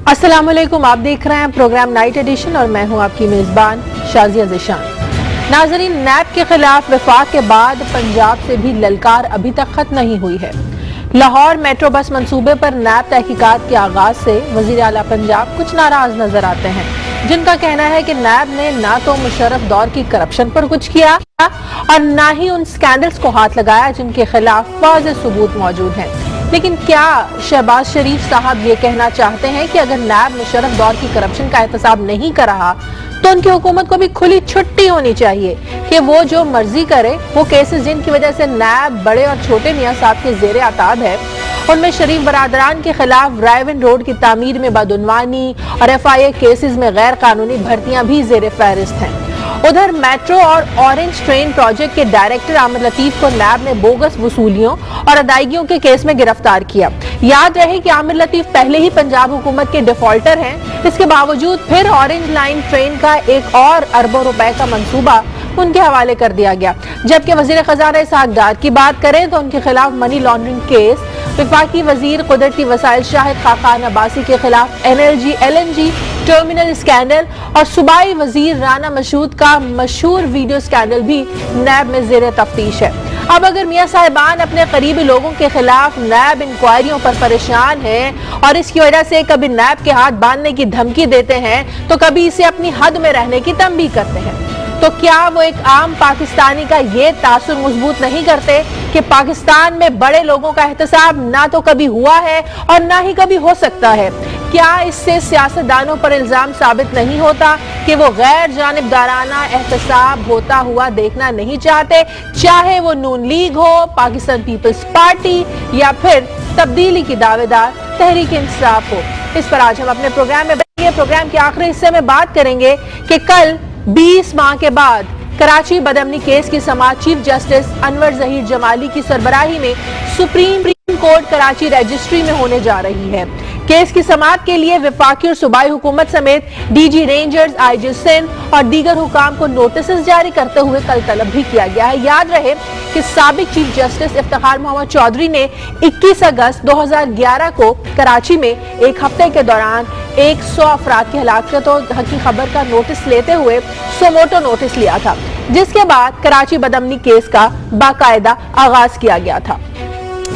अस्सलामुअलैकुम, आप देख रहे हैं प्रोग्राम नाइट एडिशन और मैं हूं आपकी मेजबान शाजिया ज़िशान। नाजरीन, नैब के खिलाफ वफाक के बाद पंजाब से भी ललकार अभी तक खत्म नहीं हुई है। लाहौर मेट्रो बस मंसूबे पर नैब तहकीकात के आगाज से वजीर आला पंजाब कुछ नाराज नजर आते हैं, जिनका कहना है कि नैब ने ना तो मुशर्रफ दौर की करप्शन पर कुछ किया और ना ही उन स्कैंडल्स को हाथ लगाया जिनके खिलाफ वाज़ेह सबूत मौजूद हैं। लेकिन क्या शहबाज शरीफ साहब ये कहना चाहते हैं कि अगर नैब मुशर्रफ दौर की करप्शन का एहतसाब नहीं कर रहा तो उनकी हुकूमत को भी खुली छुट्टी होनी चाहिए कि वो जो मर्जी करे? वो केसेस जिनकी वजह से नैब बड़े और छोटे मियां साहब के जेर आताब है, उनमें शरीफ बरादरान के खिलाफ रायवन रोड की तामीर में बदउनवानी और FIA केसेस में गैर कानूनी भर्तियां भी जेर फहरिस्त हैं। उधर मेट्रो और ऑरेंज ट्रेन प्रोजेक्ट के डायरेक्टर आमिर लतीफ को नैब ने बोगस वसूलियों और अदायगियों के केस में गिरफ्तार किया। याद रहे कि आमिर लतीफ पहले ही पंजाब हुकूमत के डिफॉल्टर हैं, इसके बावजूद फिर ऑरेंज लाइन ट्रेन का एक और अरबों रुपए का मंसूबा उनके हवाले कर दिया गया। जबकि वजीर खजाना इसहाक डार की बात करें तो उनके खिलाफ मनी लॉन्ड्रिंग केस, वफाकी वजीर कुदरती वसाइल शाहिद खाकान अब्बासी के खिलाफ NLG LNG टर्मिनल स्कैंडल और सूबाई वजीर राना मसूद का मशहूर वीडियो स्कैंडल भी नैब में जेर तफ्तीश है। अब अगर मियां साहिबान अपने करीबी लोगों के खिलाफ नैब इंक्वायरियों पर परेशान हैं और इसकी वजह से कभी नैब के हाथ बांधने की धमकी देते हैं तो कभी इसे अपनी हद में रहने की तंबीह करते हैं, तो क्या वो एक आम पाकिस्तानी का ये तासुर मजबूत नहीं करते कि पाकिस्तान में बड़े लोगों का एहतसाब ना तो कभी हुआ है और ना ही कभी हो सकता है? क्या इससे सियासतदानों पर इल्जाम साबित नहीं होता कि वो गैर जानिबदाराना एहतसाब होता हुआ देखना नहीं चाहते, चाहे वो नून लीग हो, पाकिस्तान पीपल्स पार्टी या फिर तब्दीली की दावेदार तहरीक इंसाफ हो? इस पर आज हम अपने प्रोग्राम में प्रोग्राम के आखिरी हिस्से में बात करेंगे कि कल 20 माह के बाद कराची बदअमनी केस की समाअत चीफ जस्टिस अनवर जहीर जमाली की सरबराही में सुप्रीम कोर्ट कराची रजिस्ट्री में होने जा रही है। केस की समाअत के लिए वफाकी और सूबाई हुकूमत समेत DG रेंजर्स, IG सिंध और दीगर हुकाम को नोटिस जारी करते हुए कल तलब भी किया गया है। याद रहे कि साबिक चीफ जस्टिस इफ्तिखार मोहम्मद चौधरी ने 21 अगस्त 2011 को कराची में एक हफ्ते के दौरान 100 अफराद की हलाकत की खबर का नोटिस लेते हुए सोमोटो नोटिस लिया था, जिसके बाद कराची बदअमनी केस का बाकायदा आगाज किया गया था।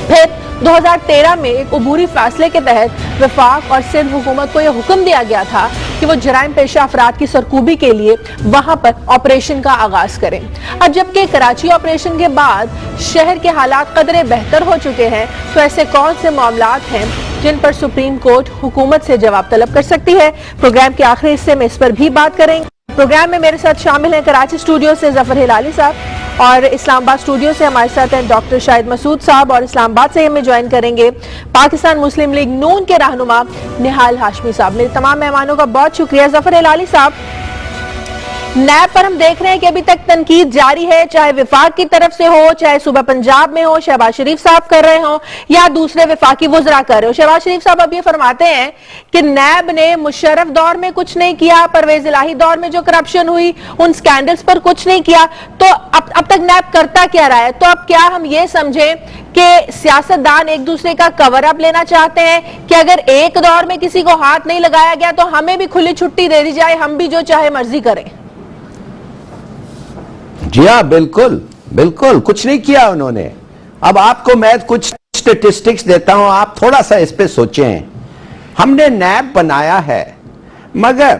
फिर 2013 में एक अबूरी फैसले के तहत वफाक और सिंध हुकूमत को यह हुक्म दिया गया था कि वो जराइम पेशा अफराद की सरकूबी के लिए वहां पर ऑपरेशन का आगाज करें। अब जबकि कराची ऑपरेशन के बाद शहर के हालात कदरे बेहतर हो चुके हैं, तो ऐसे कौन से मामलात हैं जिन पर सुप्रीम कोर्ट हुकूमत से जवाब तलब कर सकती है? प्रोग्राम के आखिरी हिस्से में इस पर भी बात करेंगे। प्रोग्राम में मेरे साथ शामिल हैं कराची स्टूडियो से जफर हिलाली साहब और इस्लामाबाद स्टूडियो से हमारे साथ हैं डॉक्टर शाहिद मसूद साहब और इस्लामाबाद से हमें ज्वाइन करेंगे पाकिस्तान मुस्लिम लीग नून के रहनुमा निहाल हाशमी साहब। मेरे तमाम मेहमानों का बहुत शुक्रिया। जफर हिलाली साहब, नैब पर हम देख रहे हैं कि अभी तक तनकीद जारी है, चाहे विफाक की तरफ से हो, चाहे सूबा पंजाब में हो, शहबाज शरीफ साहब कर रहे हो या दूसरे विफाकी वुज़रा कर रहे हो। शहबाज शरीफ साहब अब ये फरमाते हैं कि नैब ने मुशर्रफ दौर में कुछ नहीं किया, परवेज इलाही दौर में जो करप्शन हुई उन स्कैंडल्स पर कुछ नहीं किया, तो अब तक नैब करता क्या रहा है? तो अब क्या हम ये समझें कि सियासतदान एक दूसरे का कवर अप लेना चाहते हैं कि अगर एक दौर में किसी को हाथ नहीं लगाया गया तो हमें भी खुली छुट्टी दे दी जाए, हम भी जो चाहे मर्जी करें? जी हाँ, बिल्कुल बिल्कुल कुछ नहीं किया उन्होंने। अब आपको मैं कुछ स्टेटिस्टिक्स देता हूं, आप थोड़ा सा इस पे सोचें। हमने नैब बनाया है, मगर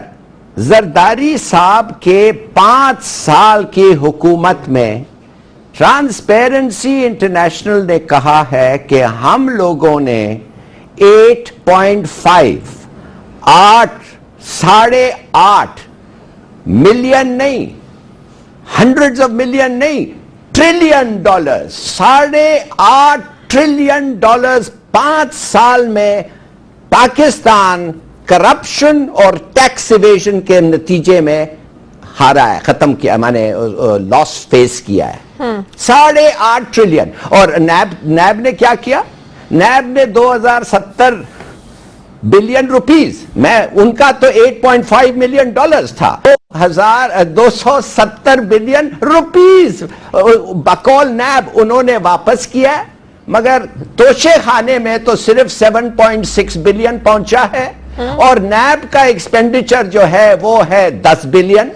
जरदारी साहब के 5 साल की हुकूमत में ट्रांसपेरेंसी इंटरनेशनल ने कहा है कि हम लोगों ने 8.5 8.5 मिलियन नहीं, हंड्रेड्स ऑफ मिलियन नहीं, ट्रिलियन डॉलर्स, $8.5 ट्रिलियन 5 साल में पाकिस्तान करप्शन और टैक्स इवेजन के नतीजे में हारा है, खत्म किया, माने लॉस फेस किया है। 8.5 ट्रिलियन। और नैब ने क्या किया? नैब ने 2070 बिलियन रुपीस, मैं उनका तो 8.5 मिलियन डॉलर्स था, 270 बिलियन रुपीस बकौल नैब उन्होंने वापस किया, मगर तोशे खाने में तो सिर्फ 7.6 बिलियन पहुंचा है। और नैब का एक्सपेंडिचर जो है वो है 10 बिलियन।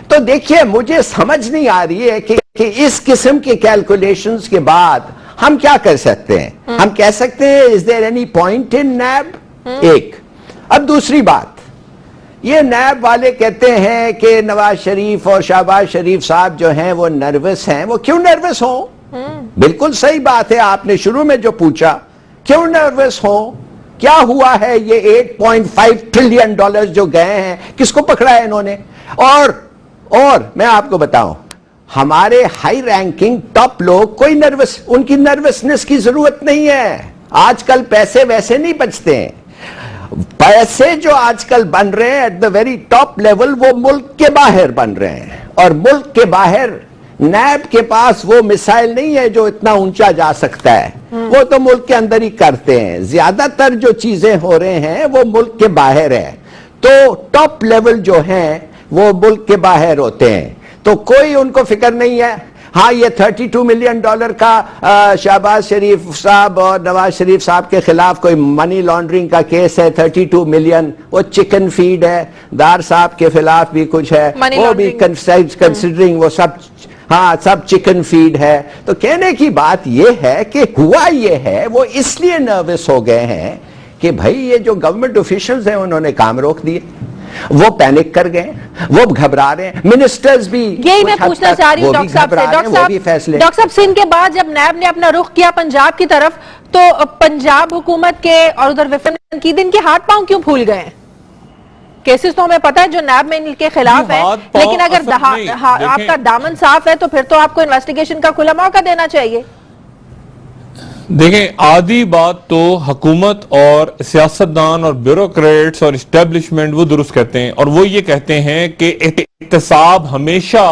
तो देखिए, मुझे समझ नहीं आ रही है कि इस किस्म के कैलकुलेशंस के बाद हम क्या कर सकते हैं। हम कह सकते हैं is there any point in nab, एक। अब दूसरी बात, ये नैब वाले कहते हैं कि नवाज शरीफ और शहबाज शरीफ साहब जो हैं वो नर्वस हैं। वो क्यों नर्वस हो? बिल्कुल सही बात है, आपने शुरू में जो पूछा, क्यों नर्वस हो, क्या हुआ है? ये 8.5 ट्रिलियन डॉलर जो गए हैं, किसको पकड़ा है इन्होंने? और मैं आपको बताऊं, हमारे हाई रैंकिंग टॉप लोग कोई उनकी नर्वसनेस की जरूरत नहीं है। आजकल पैसे वैसे नहीं बचते हैं। पैसे जो आजकल बन रहे हैं at the very top level, वो मुल्क के बाहर बन रहे हैं। और मुल्क के बाहर नैब के पास वो मिसाइल नहीं है जो इतना ऊंचा जा सकता है। वो तो मुल्क के अंदर ही करते हैं। ज्यादातर जो चीजें हो रहे हैं वो मुल्क के बाहर है। तो टॉप लेवल जो हैं वो मुल्क के बाहर होते हैं, तो कोई उनको फिक्र नहीं है। हाँ, ये 32 मिलियन डॉलर का शहबाज शरीफ साहब और नवाज शरीफ साहब के खिलाफ कोई मनी लॉन्ड्रिंग का केस है, 32 मिलियन, वो चिकन फीड है। दार साहब के खिलाफ भी कुछ है, वो भी कंसिडरिंग वो सब, हाँ, सब चिकन फीड है। तो कहने की बात यह है कि हुआ ये है, वो इसलिए नर्वस हो गए हैं कि भाई ये जो गवर्नमेंट ऑफिशियल्स हैं उन्होंने काम रोक दिए, वो पैनिक कर गए, वो घबरा रहे हैं। मिनिस्टर्स भी, यही मैं पूछना चाह रही हूँ डॉक्टर साहब से। डॉक्टर साहब, सिंध के बाद जब नैब ने अपना रुख किया पंजाब की तरफ, तो पंजाब हुकूमत के और उधर विफिन की दिन के हाथ पांव क्यों फूल गए? केसेस तो हमें पता है जो नैब में इनके खिलाफ है, लेकिन अगर आपका दामन साफ है तो फिर तो आपको इन्वेस्टिगेशन का खुला मौका देना चाहिए। देखें, आधी बात तो हुकूमत और सियासतदान और ब्यूरोक्रेट्स और इस्टेब्लिशमेंट वो दुरुस्त कहते हैं, और वो ये कहते हैं कि एहतसाब हमेशा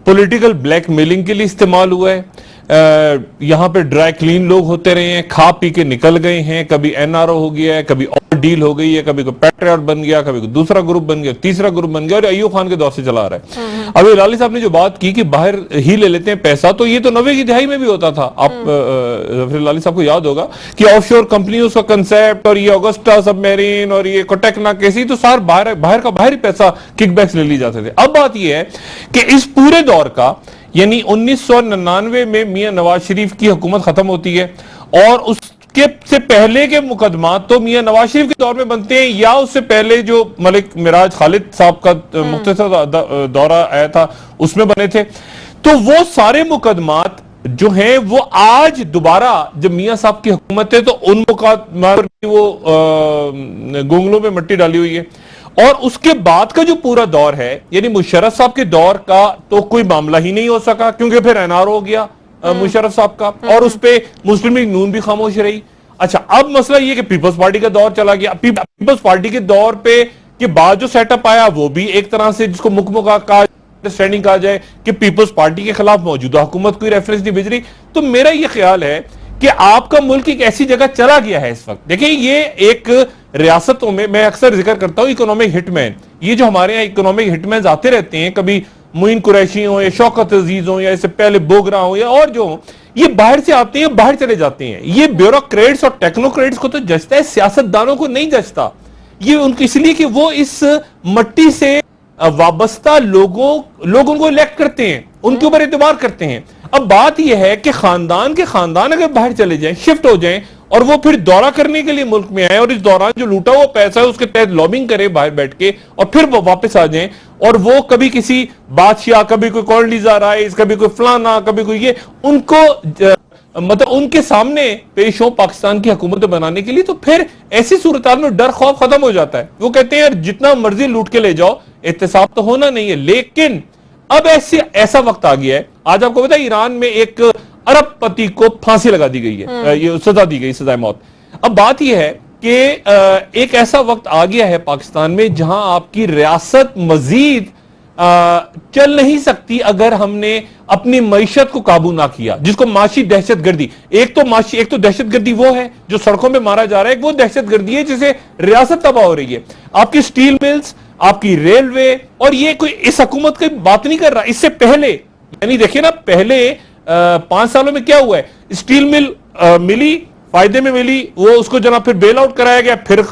पॉलिटिकल ब्लैकमेलिंग के लिए इस्तेमाल हुआ है। यहां पे ड्राई क्लीन लोग होते रहे हैं, खा पी के निकल गए हैं। कभी एनआरओ हो गया है, कभी और डील हो गई है, कभी कोई पैट्रियट बन गया, कभी कोई दूसरा ग्रुप बन गया, तीसरा ग्रुप बन गया, और अय्यूब खान के दौर से चला रहा है। अभी लाली साहब ने जो बात की कि बाहर ही ले लेते हैं पैसा, तो ये तो 90 की दहाई में भी होता था। आप लाली साहब को याद होगा कि ऑफशोर कंपनियों का कंसेप्ट, और ये ऑगस्टा सबमरीन और ये कोटेकना केसी, तो सार बाहर का बाहर ही पैसा किकबैक्स ले ली जाते थे। अब बात यह है कि इस पूरे दौर का, यानी 1999 में मियां नवाज शरीफ की हुकूमत खत्म होती है, और उसके से पहले के मुकदमा तो मियां नवाज शरीफ के दौर में बनते हैं, या उससे पहले जो मलिक मिराज खालिद साहब का मुख्तसर दौरा आया था उसमें बने थे। तो वो सारे मुकदमात जो हैं वो आज दोबारा जब मियां साहब की हुकूमत है, तो उन मुकदमा पर वो गोंगलों में मिट्टी डाली हुई है। और उसके बाद का जो पूरा दौर है, यानी मुशर्रफ साहब के दौर का तो कोई मामला ही नहीं हो सका, क्योंकि फिर एनआरओ हो गया मुशर्रफ साहब का, और उस पे मुस्लिम लीग नून भी खामोश रही। अच्छा, अब मसला ये कि पीपल्स पार्टी का दौर चला गया। पीपल्स पार्टी के दौर पे के बाद जो सेटअप आया, वो भी एक तरह से जिसको मुकमुका का अंडरस्टैंडिंग कहा जाए कि पीपल्स पार्टी के खिलाफ मौजूदा हुकूमत कोई रेफरेंस नहीं भेज रही। तो मेरा यह ख्याल है कि आपका मुल्क एक ऐसी जगह चला गया है इस वक्त। देखिए, ये एक रियासतों में, मैं अक्सर जिक्र करता हूं इकोनॉमिक हिटमैन, ये जो हमारे यहाँ इकोनॉमिक हिटमैन आते रहते हैं, कभी मुइन कुरैशी हो या शौकत अजीज हो या इससे पहले बोगरा हो या और जो, ये बाहर से आते हैं, बाहर चले जाते हैं। ये ब्यूरोक्रेट्स और टेक्नोक्रेट्स को तो जचता है, सियासतदानों को नहीं जचता। ये उनकी, इसलिए कि वो इस मट्टी से वाबस्ता लोगों को इलेक्ट करते हैं, उनके ऊपर एतबार करते हैं। अब बात यह है कि खानदान के खानदान अगर बाहर चले जाएं, शिफ्ट हो जाएं, और वो फिर दौरा करने के लिए मुल्क में आए, और इस दौरान जो लूटा हुआ पैसा है उसके तहत लॉबिंग करे बाहर बैठ के, और फिर वो वापस आ जाएं, और वो कभी किसी बादशाह, कभी कोई कॉन्डोलीजा राइस, कभी कोई फलाना, कभी कोई ये, उनको मतलब उनके सामने पेश हो पाकिस्तान की हुकूमत बनाने के लिए, तो फिर ऐसी सूरत में डर खौफ खत्म हो जाता है। वो कहते हैं यार जितना मर्जी लूट के ले जाओ, एहतसाब तो होना नहीं है। लेकिन अब ऐसा वक्त आ गया है, आज आपको पता है ईरान में एक अरबपति को फांसी लगा दी गई है, ये सजा दी गई, सजा मौत। अब बात यह है कि एक ऐसा वक्त आ गया है पाकिस्तान में जहां आपकी रियासत मजीद चल नहीं सकती अगर हमने अपनी मईशत को काबू ना किया, जिसको माशी दहशतगर्दी, एक तो दहशतगर्दी वो है जो सड़कों में मारा जा रहा है, एक वो दहशतगर्दी है जिसे रियासत तबाह हो रही है। आपकी स्टील मिल्स, आपकी रेलवे, और ये कोई इस हुकूमत की बात नहीं कर रहा, इससे पहले, यानी देखिए ना, पहले 5 सालों में क्या हुआ है, स्टील मिल मिली, फायदे में मिली, वो उसको जनाब फिर बेल आउट कराया गया, फिर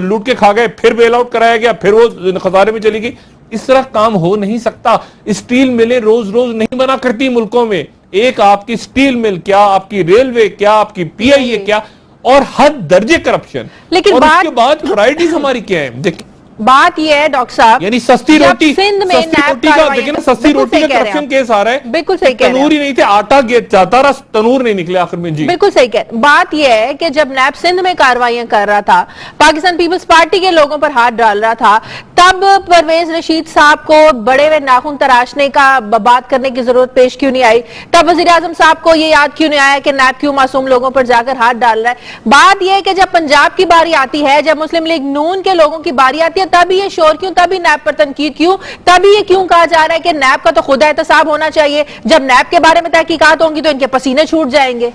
लूट के खा गए, फिर बेल आउट कराया गया, फिर वो खसारे में चली गई। इस तरह काम हो नहीं सकता। स्टील मिलें रोज रोज नहीं बना करती मुल्कों में। एक आपकी स्टील मिल क्या, आपकी रेलवे क्या, आपकी पीआईए क्या, और हर दर्जे करप्शन। लेकिन और उसके बाद प्रायोरिटीज हमारी क्या है? देखिए बात ये है डॉक्टर साहब, यानी सस्ती जब रोटी, सिंध में सस्ती नैब रोटी का कार्रवाई- देखिए ना, सस्ती बिल्कुल रोटी सही का कह रहे हैं करप्शन आप। केस आ रहा है। बिल्कुल सही कह रहे हैं तनूर ही नहीं थे, आटा जाता रहा, तनूर नहीं निकले आखिर में। जी बिल्कुल सही कह। बात यह है कि जब नैब सिंध में कार्रवाइयां कर रहा था, पाकिस्तान पीपल्स पार्टी के लोगों पर हाथ डाल रहा था, तब परवेज रशीद साहब को बड़े हुए नाखून तराशने का बात करने की जरूरत पेश क्यों नहीं आई? तब वजीर आजम साहब को यह याद क्यों नहीं आया कि नैब क्यों मासूम लोगों पर जाकर हाथ डाल रहा है? बात यह है कि जब पंजाब की बारी आती है, जब मुस्लिम लीग नून के लोगों की बारी आती है, तभी ये शोर क्यों, तभी नैब पर तनकीद क्यों, तभी ये क्यों कहा जा रहा है कि नैब का तो खुद एहतसाब होना चाहिए? जब नैब के बारे में तहकीकात होंगी तो इनके पसीने छूट जाएंगे।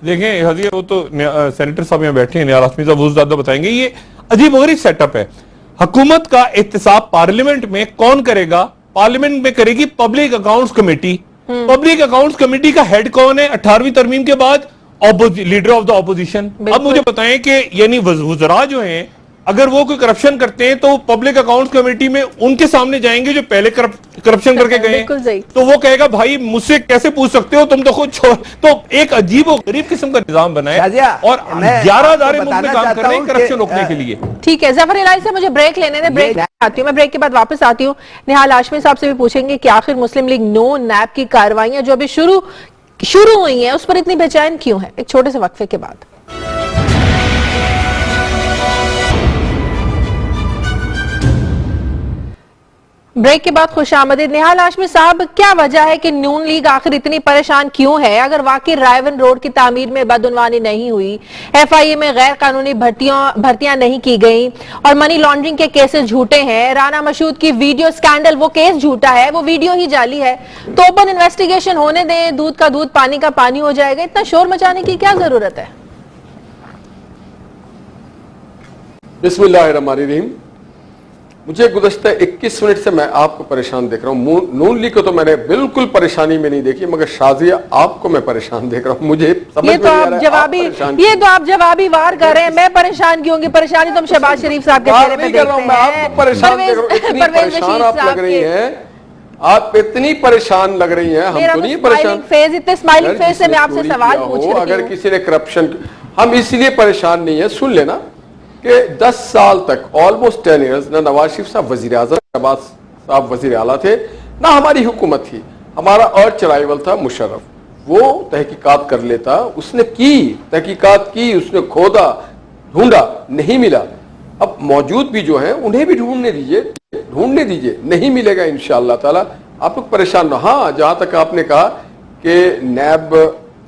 देखें हज़ीर, वो तो सेनेटर साहब यहाँ बैठे हैं, नियाल हाशमी साहब, वो ज्यादा बताएंगे। ये अजीबोगरीब सेटअप है। हुकूमत का एहतसाब पार्लियामेंट में कौन करेगा? पार्लियामेंट में करेगी public accounts committee. Public accounts committee का हेड कौन है 18वीं तरमीम के बाद? Leader of the opposition. अब मुझे बताएं कि यानी वज़रा जो हैं, अगर वो कोई करप्शन करते हैं तो पब्लिक अकाउंट्स कमेटी में उनके सामने जाएंगे जो पहले करप्शन करके गए, तो वो कहेगा भाई मुझसे कैसे पूछ सकते हो, तुम तो खुद छोड़। तो एक अजीब और गरीब किस्म का निजाम बना है और 11 इदारे मुल्क में काम कर रहे हैं करप्शन रोकने के लिए। ठीक है जफर इलाही से मुझे ब्रेक लेने दें, ब्रेक आती हूँ मैं, ब्रेक के बाद वापस आती हूँ। निहाल हाशमी साहब से भी पूछेंगे कि आखिर मुस्लिम लीग नून नैब की कार्रवाइयां जो अभी शुरू हुई हैं उस पर इतनी बेचैन क्यों है? एक छोटे से वक्फे के बाद। ब्रेक के बाद खुशामदीद। निहाल हाशमी साहब, क्या वजह है कि नून लीग आखिर इतनी परेशान क्यों है? अगर वाकई रायवन रोड की तामीर में बदउनवानी नहीं हुई, एफआईए में गैर कानूनी भर्तियां नहीं की गई और मनी लॉन्ड्रिंग के केसेस झूठे हैं, राना मशहूद की वीडियो स्कैंडल वो केस झूठा है, वो वीडियो ही जाली है, तो ओपन इन्वेस्टिगेशन होने दें, दूध का दूध पानी का पानी हो जाएगा। इतना शोर मचाने की क्या जरूरत है? बिस्मिल्लाहिर्रहमानिर्रहीम। मुझे गुज़श्ता 21 मिनट से मैं आपको परेशान देख रहा हूँ। नून लीग को तो मैंने बिल्कुल परेशानी में नहीं देखी, मगर शाजिया आपको मैं परेशान देख रहा हूँ। मुझे समझ में नहीं आ रहा है। ये तो आप जवाबी वार कर रहे हैं। मैं परेशान क्यों होंगी? परेशानी तुम शहबाज शरीफ साहब के चेहरे पे देखते हैं। मैं आपको परेशान देख रहा हूँ। इतनी परेशान आप लग रही हैं, आप इतनी परेशान लग रही हैं, हम तो नहीं परेशान। इतने स्माइलिंग फेस से मैं आपसे सवाल पूछ रही हूं। अगर किसी ने करप्शन, हम इसलिए परेशान नहीं है, सुन लेना कि 10 साल तक, ऑलमोस्ट 10 ईयर्स, ना नवाज शरीफ साहब वजीर आजम, शहबाज साहब वजीर आला थे, ना हमारी हुकूमत थी। हमारा अर्च राइवल था मुशर्रफ, वो तहकीकात कर लेता। उसने की तहकीकात की, उसने खोदा, ढूंढा, नहीं मिला। अब मौजूद भी जो है उन्हें भी ढूंढने दीजिए, नहीं मिलेगा इंशाअल्लाह ताला। आप लोग परेशान ना। हाँ, जहां तक आपने कहा कि नैब,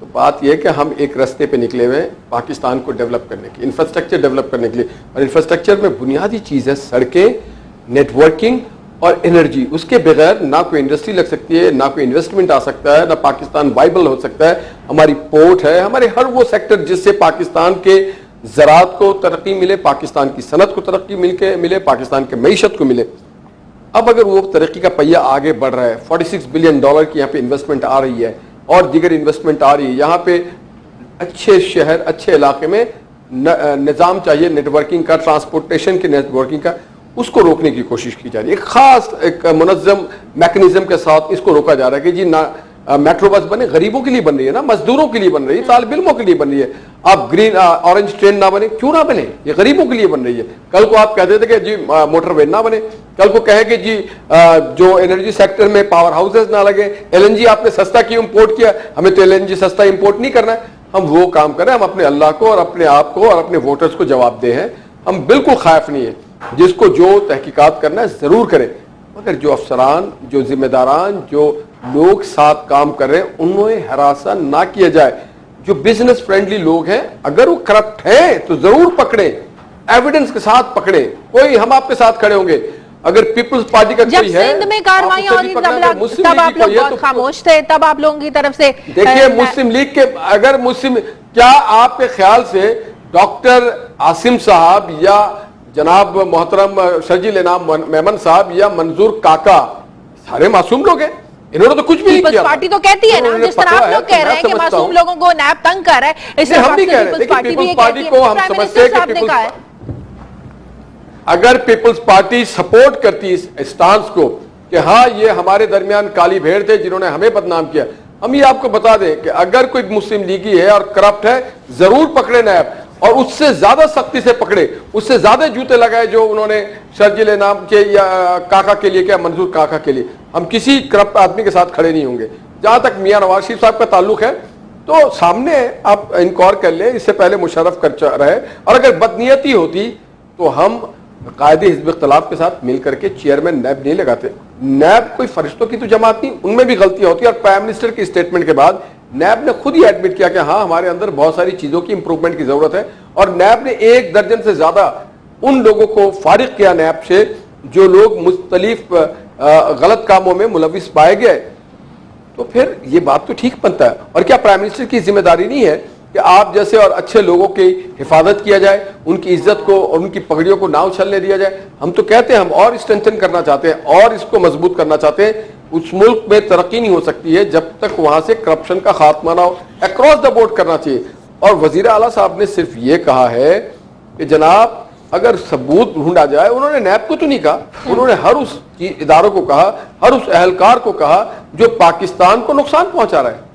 तो बात यह कि हम एक रास्ते पे निकले हुए पाकिस्तान को डेवलप करने की, इंफ्रास्ट्रक्चर डेवलप करने के लिए, और इंफ्रास्ट्रक्चर में बुनियादी चीज़ है सड़कें, नेटवर्किंग और एनर्जी। उसके बगैर ना कोई इंडस्ट्री लग सकती है, ना कोई इन्वेस्टमेंट आ सकता है, ना पाकिस्तान वाइबल हो सकता है। हमारी पोर्ट है, हमारे हर वो सेक्टर जिससे पाकिस्तान के ज़राअत को तरक्की मिले, पाकिस्तान की सनत को तरक्की मिले, पाकिस्तान के मईशत को मिले। अब अगर वो तरक्की का पहिया आगे बढ़ रहा है, $46 बिलियन की यहाँ पे इन्वेस्टमेंट आ रही है और दीगर इन्वेस्टमेंट आ रही है, यहाँ पे अच्छे शहर, अच्छे इलाके में निज़ाम चाहिए नेटवर्किंग का, ट्रांसपोर्टेशन के नेटवर्किंग का, उसको रोकने की कोशिश की जा रही है। एक खास एक मुनज़्ज़म मैकेनिज्म के साथ इसको रोका जा रहा है कि जी ना मेट्रो बस बने, गरीबों के लिए बन रही है ना, मजदूरों के लिए बन रही है, तालिब इल्मों के लिए बन रही है। आप ग्रीन ऑरेंज ट्रेन ना बने, क्यों ना बने? ये गरीबों के लिए बन रही है। कल को आप कहते थे कि जी मोटरवे ना बने, कल को कहे कि जी जो एनर्जी सेक्टर में पावर हाउसेज ना लगे, एलएनजी आपने सस्ता क्यों इंपोर्ट किया, हमें तो एलएनजी सस्ता इंपोर्ट नहीं करना है। हम वो काम करें, हम अपने अल्लाह को और अपने आप को और अपने वोटर्स को जवाब दे हैं। हम बिल्कुल खौफ नहीं है, जिसको जो तहकीकात करना है जरूर करें, मगर जो अफसरान, जो जिम्मेदारान, जो लोग साथ काम कर रहे हैं, उन्हें हरासा ना किया जाए। जो बिजनेस फ्रेंडली लोग हैं, अगर वो करप्ट हैं तो जरूर पकड़े, एविडेंस के साथ पकड़े। कोई, हम आपके साथ खड़े होंगे। अगर पीपल्स पार्टी का कोई है, सिंध में कार्रवाइयां हो रही तब आप लोग बहुत खामोश थे, तब आप लोगों की तरफ से देखिए मुस्लिम लीग के, अगर मुस्लिम, क्या आपके ख्याल से डॉक्टर आसिम साहब या जनाब मोहतरम शर्जील इनाम मेमन साहब या मंजूर काका सारे मासूम लोग हैं? इन्होंने तो कुछ भी नहीं पीपल्स किया। पार्टी तो कहती है ना, इन्होंने जिस तरह पकड़ा आप है, लोग तो कह मैं रहे हैं कि समझता मासूम हूं। लोगों को नैब तंग कर रहा है, इस नहीं, तरह हम भी कह रहे हैं, पीपल्स लेकिन पार्टी भी ये पीपल्स कहती पार्टी है, को हम प्राइम समझते मिनिस्टर हैं कि साहब ने कहा है। अगर पीपल्स पार्टी सपोर्ट करती इस स्टांस को कि हाँ ये हमारे दरमियान काली भेड़ थे जिन्होंने हमें बदनाम किया, हम ये आपको बता दें कि अगर कोई मुस्लिम लीगी है और करप्ट है, जरूर पकड़े नैब, और उससे ज्यादा सख्ती से पकड़े, उससे ज्यादा जूते लगाए जो उन्होंने शर्जिल नाम के या काका के लिए, क्या मंजूर काका के लिए। हम किसी करप्ट आदमी के साथ खड़े नहीं होंगे। जहां तक मियां नवाज शरीफ साहब का ताल्लुक है, तो सामने आप इनकार कर ले, इससे पहले मुशर्रफ कर रहे, और अगर बदनीयती होती तो हम कायदे हिज़्ब इख्तिलाफ के साथ मिलकर के चेयरमैन नैब नहीं लगाते। नैब कोई फरिश्तों की तो जमात नहीं, उनमें भी गलतियां होती है। और प्राइम मिनिस्टर की स्टेटमेंट के बाद नैब ने खुद ही एडमिट किया कि हाँ हमारे अंदर बहुत सारी चीजों की इंप्रूवमेंट की जरूरत है, और नैब ने 1 दर्जन से ज्यादा उन लोगों को फारिग किया नैब से जो लोग मुख्तलिफ गलत कामों में मुलविस पाए गए। तो फिर ये बात तो ठीक बनता है। और क्या प्राइम मिनिस्टर की जिम्मेदारी नहीं है कि आप जैसे और अच्छे लोगों की हिफाजत किया जाए, उनकी इज्जत को और उनकी पगड़ियों को ना उछलने दिया जाए। हम तो कहते हैं हम और स्ट्रेंथन करना चाहते हैं और इसको मजबूत करना चाहते हैं। उस मुल्क में तरक्की नहीं हो सकती है जब तक वहां से करप्शन का खात्मा ना हो। अक्रॉस द बोर्ड करना चाहिए। और वजीर आला साहब ने सिर्फ ये कहा है कि जनाब अगर सबूत ढूंढा जाए, उन्होंने नैब को तो नहीं कहा, उन्होंने हर उस इदारों को कहा, हर उस अहलकार को कहा जो पाकिस्तान को नुकसान पहुंचा रहा है।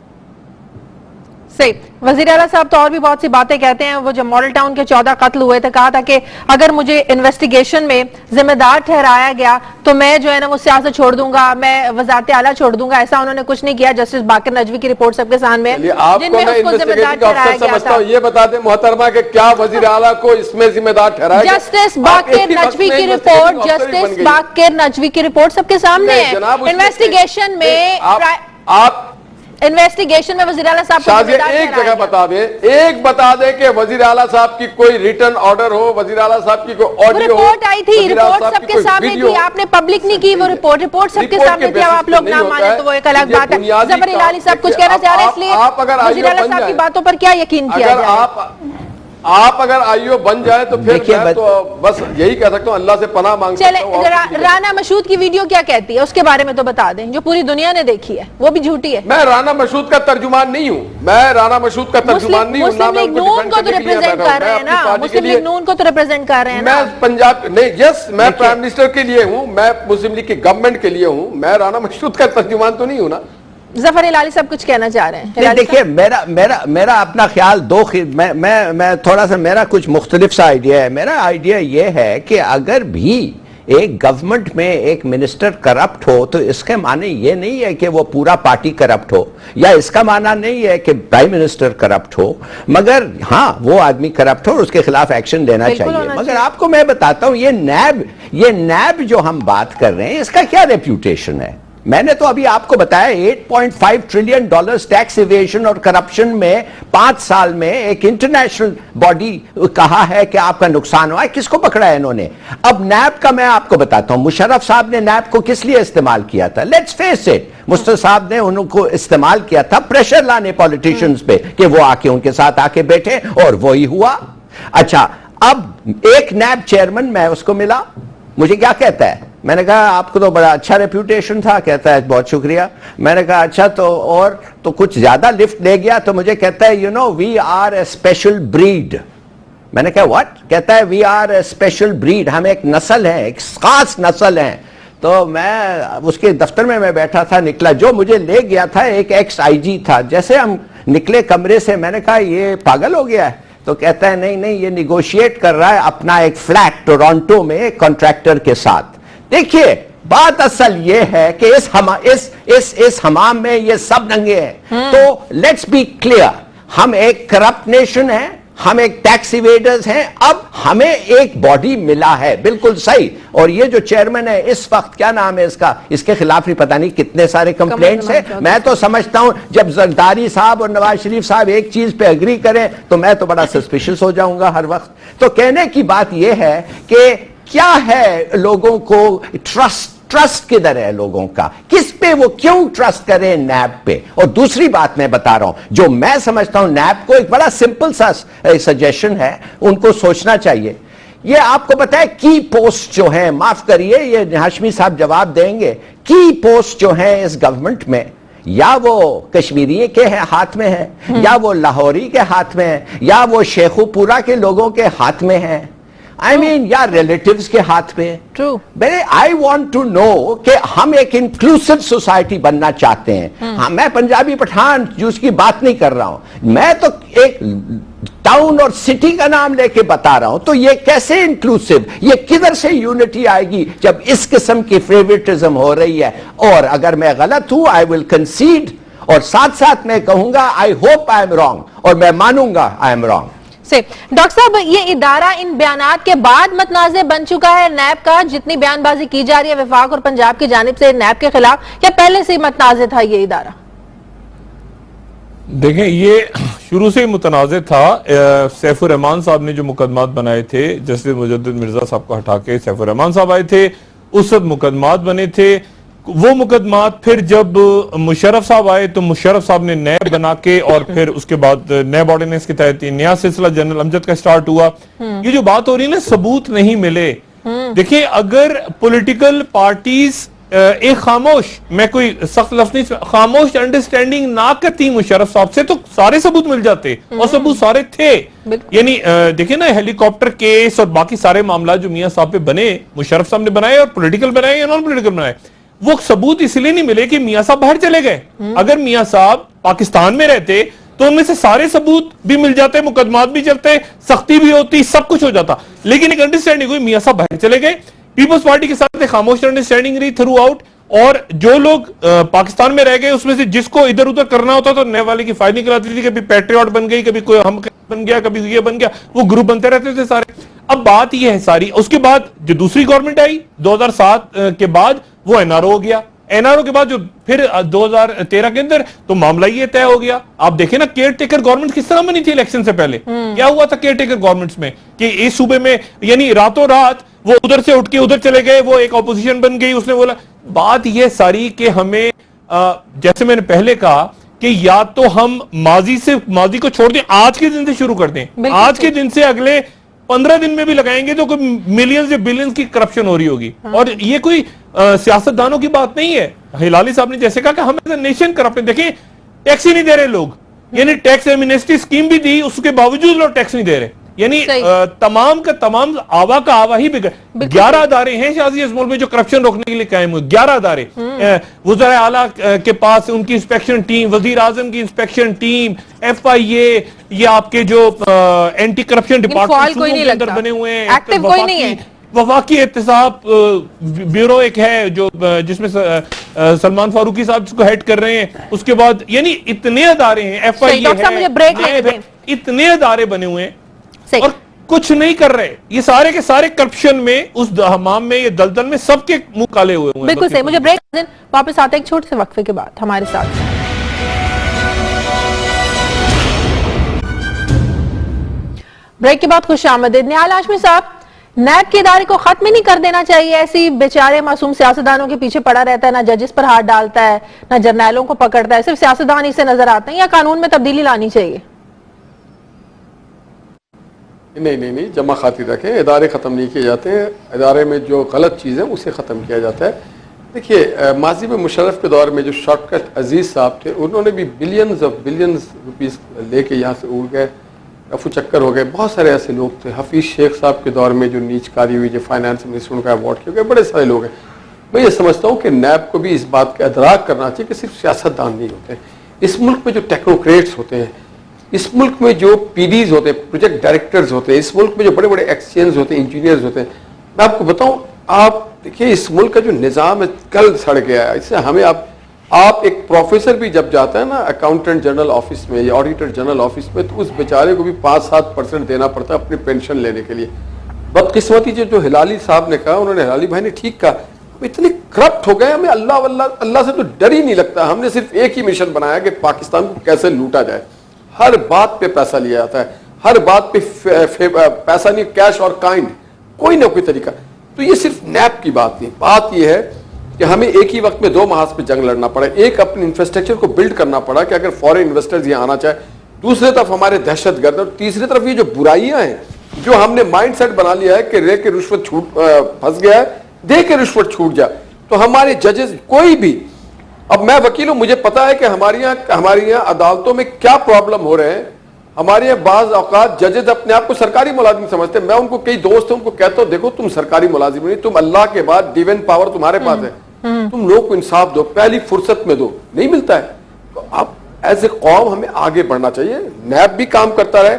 सही। वजीर आला साहब तो और भी बहुत सी बातें कहते हैं। वो जब मॉडल टाउन के 14 कत्ल हुए थे, कहा था कि अगर मुझे इन्वेस्टिगेशन में जिम्मेदार ठहराया गया तो मैं जो है ना वो सियासत छोड़ दूंगा, मैं वजारत आला छोड़ दूंगा। ऐसा उन्होंने कुछ नहीं किया। जस्टिस बाकर नजवी की रिपोर्ट सबके सामने है, जिनमें उसको जिम्मेदार ठहराया गया था। ये बता दें मोहतरमा कि क्या वजीर आला को इसमें जिम्मेदार ठहराया गया? जस्टिस बाकर नजवी की रिपोर्ट, जस्टिस बाकर नजवी की रिपोर्ट सबके सामने है। इन्वेस्टिगेशन में आप इन्वेस्टिगेशन में वजीर आला साहब को शाजिया एक जगह बता दे कि वजीर आला साहब की कोई रिटर्न ऑर्डर हो, वजीर आला साहब की कोई ऑडियो हो। रिपोर्ट आई थी, रिपोर्ट सबके सामने थी, आपने पब्लिक नहीं की वो रिपोर्ट सबके सामने थी। अब आप लोग ना माने तो वो एक अलग बात है। जफर इलाही साहब कुछ कहना चाह रहे हैं, इसलिए वजीर आला साहब की बातों पर क्या यकीन किया जाए? आप अगर आईओ बन जाए तो फिर मैं तो बस यही कह सकता हूं, अल्लाह से पनाह मांगता हूं। चले, राना मशहूद की वीडियो क्या कहती है उसके बारे में तो बता दें, जो पूरी दुनिया ने देखी है, वो भी झूठी है। मैं राना मशहूद का तर्जुमान नहीं हूं, मैं राना मशहूद का तर्जुमान नहीं हूं। मुस्लिम लीग नून को तो रिप्रेजेंट कर रहे हैं ना, मुस्लिम लीग नून को तो रिप्रेजेंट कर रहे हैं ना। मैं पंजाब नहीं, यस मैं प्राइम मिनिस्टर के लिए हूं, मैं मुस्लिम लीग की गवर्नमेंट के लिए हूं, मैं राना मशहूद का तर्जुमान तो नहीं हूं ना। जफर इलाही साहब कुछ कहना चाह रहे हैं? देखिए मेरा अपना ख्याल मैं थोड़ा सा, मेरा कुछ मुख्तलिफ सा आइडिया है। मेरा आइडिया ये है कि अगर भी एक गवर्नमेंट में एक मिनिस्टर करप्ट हो तो इसके माने ये नहीं है कि वो पूरा पार्टी करप्ट हो, या इसका माना नहीं है कि प्राइम मिनिस्टर करप्ट हो, मगर हाँ वो आदमी करप्ट हो और उसके खिलाफ एक्शन लेना चाहिए। मगर आपको मैं बताता हूं ये नैब जो हम बात कर रहे हैं इसका क्या रेप्यूटेशन है। मैंने तो अभी आपको बताया 8.5 ट्रिलियन डॉलर्स टैक्स इवेजन और करप्शन में 5 साल में एक इंटरनेशनल बॉडी कहा है कि आपका नुकसान हुआ है। किसको पकड़ा है इन्होंने? अब नैब का मैं आपको बताता हूं, मुशर्रफ साहब ने नैब को किस लिए इस्तेमाल किया था? लेट्स फेस इट, मुश्तफा साहब ने उनको इस्तेमाल किया था प्रेशर लाने पॉलिटिशियंस पे कि वो आके उनके साथ आके बैठे, और वही हुआ। अच्छा, अब एक नैब चेयरमैन मैं उसको मिला, मुझे क्या कहता है? मैंने कहा आपको तो बड़ा अच्छा रेप्यूटेशन था। कहता है बहुत शुक्रिया। मैंने कहा अच्छा तो कुछ ज्यादा लिफ्ट ले गया? तो मुझे कहता है you know we are a special breed. मैंने कहा व्हाट? कहता है we are a special breed, हम एक नस्ल है, एक खास नस्ल है। तो मैं उसके दफ्तर में मैं बैठा था, निकला, जो मुझे ले गया था एक एक्स आईजी था। जैसे हम निकले कमरे से मैंने कहा ये पागल हो गया है? तो कहता है नहीं ये निगोशिएट कर रहा है अपना एक फ्लैट टोरंटो में कॉन्ट्रैक्टर के साथ। देखिए बात असल ये है कि इस हमाम में ये सब नंगे हैं। तो लेट्स बी क्लियर, हम एक करप्ट नेशन है, हम एक टैक्स इवेडर्स हैं। अब हमें एक बॉडी मिला है, बिल्कुल सही। और ये जो चेयरमैन है इस वक्त, क्या नाम है इसका, इसके खिलाफ ही पता नहीं कितने सारे कंप्लेंट्स हैं। मैं तो समझता हूं जब जरदारी साहब और नवाज शरीफ साहब एक चीज पे एग्री करें तो मैं तो बड़ा सस्पिशियस हो जाऊंगा हर वक्त। तो कहने की बात यह है कि क्या है लोगों को ट्रस्ट किधर है लोगों का, किस पे वो क्यों ट्रस्ट करें नैब पे। और दूसरी बात मैं बता रहा हूं, जो मैं समझता हूं नैब को एक बड़ा सिंपल सा सजेशन है, उनको सोचना चाहिए ये आपको पता है की पोस्ट जो है, माफ करिए ये हाशमी साहब जवाब देंगे, की पोस्ट जो है इस गवर्नमेंट में, या वो कश्मीरी के हाथ में है, या वो लाहौरी के हाथ में है, या वो शेखुपुरा के लोगों के हाथ में है, आई मीन या रिलेटिव्स के हाथ में। ट्रू। मेरे आई वांट टू नो कि हम एक इंक्लूसिव सोसाइटी बनना चाहते हैं। हाँ, मैं पंजाबी पठान जूस की बात नहीं कर रहा हूं, मैं तो एक टाउन और सिटी का नाम लेके बता रहा हूं। तो ये कैसे इंक्लूसिव, ये किधर से यूनिटी आएगी जब इस किस्म की फेवरेटिज्म हो रही है? और अगर मैं गलत हूं, आई विल कंसीड, और साथ साथ मैं कहूंगा I hope I am wrong, और मैं मानूंगा आई एम रॉन्ग। से डॉक्टर साहब, ये इदारा इन बयानात के बाद मतनाज़े बन चुका है नैब का? जितनी बयानबाजी की जा रही है वफाक और पंजाब की जानिब से नैब के खिलाफ, या पहले से ही मतनाज़े था ये इदारा? देखें, ये शुरू से ही मुतनाज़े था। सैफुर रहमान साहब ने जो मुकदमात बनाए थे, जस्टिस मुजद्दिद मिर्जा साहब को हटा के सैफुर रहमान साहब आए थे, उस वक्त मुकदमात बने थे। वो मुकदमात फिर जब मुशर्रफ साहब आए तो मुशर्रफ साहब ने नैब बना के, और फिर उसके बाद नैब ऑर्डिनेंस के तहत नया सिलसिला जनरल अमजद का स्टार्ट हुआ। ये जो बात हो रही है ना, सबूत नहीं मिले। देखिए, अगर पॉलिटिकल पार्टीज एक खामोश, मैं कोई सख्त लफ्ज नहीं, खामोश अंडरस्टैंडिंग ना करती मुशर्रफ साहब से, तो सारे सबूत मिल जाते, और सबूत सारे थे। यानी देखिए ना, हेलीकॉप्टर केस और बाकी सारे मामला जो मियां साहब पे बने, मुशर्रफ साहब ने बनाए, और पॉलिटिकल बनाए या नॉन पॉलिटिकल बनाए, वो सबूत इसलिए नहीं मिले कि मियां साहब बाहर चले गए। अगर मियां साहब पाकिस्तान में रहते तो उनमें से सारे सबूत भी मिल जाते, मुकदमात भी चलते, सख्ती भी होती, सब कुछ हो जाता। लेकिन एक अंडरस्टैंडिंग हुई, मियां साहब बाहर चले गए, पीपल्स पार्टी के साथ एक खामोश अंडरस्टैंडिंग रही थ्रू आउट, और जो लोग पाकिस्तान में रह गए उसमें से जिसको इधर उधर करना होता तो नए वाले की फाइल निकलाती थी, कभी पैट्रियट बन गई, कभी कोई हम बन गया, कभी ये बन गया, वो ग्रुप बनते रहते थे सारे। अब बात ये है सारी, उसके बाद जो दूसरी गवर्नमेंट आई 2007 के बाद, वो एनआरओ हो गया। एनआरओ के बाद जो फिर 2013 के अंदर तो मामला ये तय हो गया। आप देखें ना, केयर टेकर गवर्नमेंट किस तरह बनी थी इलेक्शन से पहले, क्या हुआ था केयर टेकर गवर्नमेंट्स में, कि इस सूबे में यानी रातों रात वो उधर से उठ के उधर चले गए, वो एक ऑपोजिशन बन गई, उसने बोला। बात ये सारी कि हमें जैसे मैंने पहले कहा कि या तो हम माजी को छोड़ दें, आज के दिन से शुरू कर दें, आज के दिन से अगले 15 दिन में भी लगाएंगे तो कोई मिलियंस या बिलियंस की करप्शन हो रही होगी। और ये कोई सियासतदानों की बात नहीं है। हिलाली साहब ने जैसे कहा कि हम एज ए नेशन करप्ट, देखें टैक्स ही नहीं दे रहे लोग, यानी टैक्स एमनेस्टी स्कीम भी दी, उसके बावजूद लोग टैक्स नहीं दे रहे, यानी तमाम का तमाम आवा का आवा ही बिगड़। 11 अदारे हैं शाजी इस मुल्क में जो करप्शन रोकने के लिए कायम हुए, 11 अदारे। वज़ीर आला के पास उनकी इंस्पेक्शन टीम, वजीर आजम की इंस्पेक्शन टीम, FIA, ये आपके जो एंटी करप्शन डिपार्टमेंट के अंदर बने हुए हैं, वफाकी एहतसाब ब्यूरो एक है जो जिसमें सलमान फारूकी साहब जिसको हेड कर रहे हैं, उसके बाद यानी इतने अदारे हैं, FIA है, इतने अदारे बने हुए हैं और कुछ नहीं कर रहे। ये सारे के सारे करप्शन में, उस हमाम में, ये दलदल में सबके मुंह काले हुए हैं। बिल्कुल सही। मुझे ब्रेक वापस आते हैं एक छोटे से वक्फे के बाद हमारे साथ। ब्रेक के बाद खुशामदीद। निहाल हाशमी साहब, नैब के इदारे को खत्म ही नहीं कर देना चाहिए? ऐसी बेचारे मासूम सियासतदानों के पीछे पड़ा रहता है, ना जजेस पर हाथ डालता है, ना जर्नैलों को पकड़ता है, सिर्फ सियासतदान ही से नजर आते हैं, या कानून में तब्दीली लानी चाहिए? नहीं, जमा खातिर रखें, इदारे ख़त्म नहीं किए जाते हैं। इदारे में जो गलत चीज़ है उसे ख़त्म किया जाता है। देखिए, माजी में मुशर्रफ के दौर में जो शॉर्टकट अजीज़ साहब थे, उन्होंने भी बिलियंस रुपीस लेके यहाँ से उड़ गए, रफू चक्कर हो गए। बहुत सारे ऐसे लोग थे। हफीज़ शेख साहब के दौर में जो नीचकारी हुई, जो फाइनेंस मिनिस्टर उनका अवार्ड किया गया, बड़े सारे लोग हैं। मैं ये समझता हूँ कि नैब को भी इस बात का अदराक करना चाहिए कि सिर्फ सियासतदान नहीं होते, इस मुल्क में जो टेक्नोक्रेट्स होते हैं, इस मुल्क में जो PDs होते हैं, प्रोजेक्ट डायरेक्टर्स होते हैं, इस मुल्क में जो बड़े बड़े एक्सचेंज होते हैं, इंजीनियर्स होते हैं। मैं आपको बताऊं, आप देखिए इस मुल्क का जो निज़ाम है कल सड़ गया है। इससे हमें आप एक प्रोफेसर भी जब जाता है ना अकाउंटेंट जनरल ऑफिस में या ऑडिटर जनरल ऑफिस में, तो उस बेचारे को भी 5-7% देना पड़ता है अपनी पेंशन लेने के लिए। बदकिस्मती जो हिलाली साहब ने कहा, उन्होंने, हिलाली भाई ने ठीक कहा, इतने करप्ट हो गए, हमें अल्लाह से तो डर ही नहीं लगता। हमने सिर्फ एक ही मिशन बनाया कि पाकिस्तान को कैसे लूटा जाए। हर बात पे पैसा लिया जाता है, हर बात पे पैसा नहीं, कैश और काइंड, कोई ना कोई तरीका। तो ये सिर्फ नैब की बात नहीं, बात ये है कि हमें एक ही वक्त में 2 महाज पे जंग लड़ना पड़ा। एक, अपने इंफ्रास्ट्रक्चर को बिल्ड करना पड़ा कि अगर फॉरेन इन्वेस्टर्स यहाँ आना चाहे, दूसरी तरफ हमारे दहशतगर्द, और तीसरी तरफ ये जो बुराइयां हैं जो हमने माइंडसेट बना लिया है कि रे के रिश्वत छूट फंस गया है, दे के रिश्वत छूट जाए, तो हमारे जजेस कोई भी, अब मैं वकील हूं, मुझे पता है कि हमारे यहाँ अदालतों में क्या प्रॉब्लम हो रहे हैं। हमारे यहाँ बाज औकात जजेस अपने आप को सरकारी मुलाजिम समझते हैं। मैं उनको, कई दोस्त हैं, उनको कहता हूं देखो तुम सरकारी मुलाजिम नहीं, तुम अल्लाह के बाद डिवाइन पावर तुम्हारे पास है, तुम लोग को इंसाफ दो, पहली फुर्सत में दो, नहीं मिलता है। तो अब एज ए कौम हमें आगे बढ़ना चाहिए। नैब भी काम करता रहे।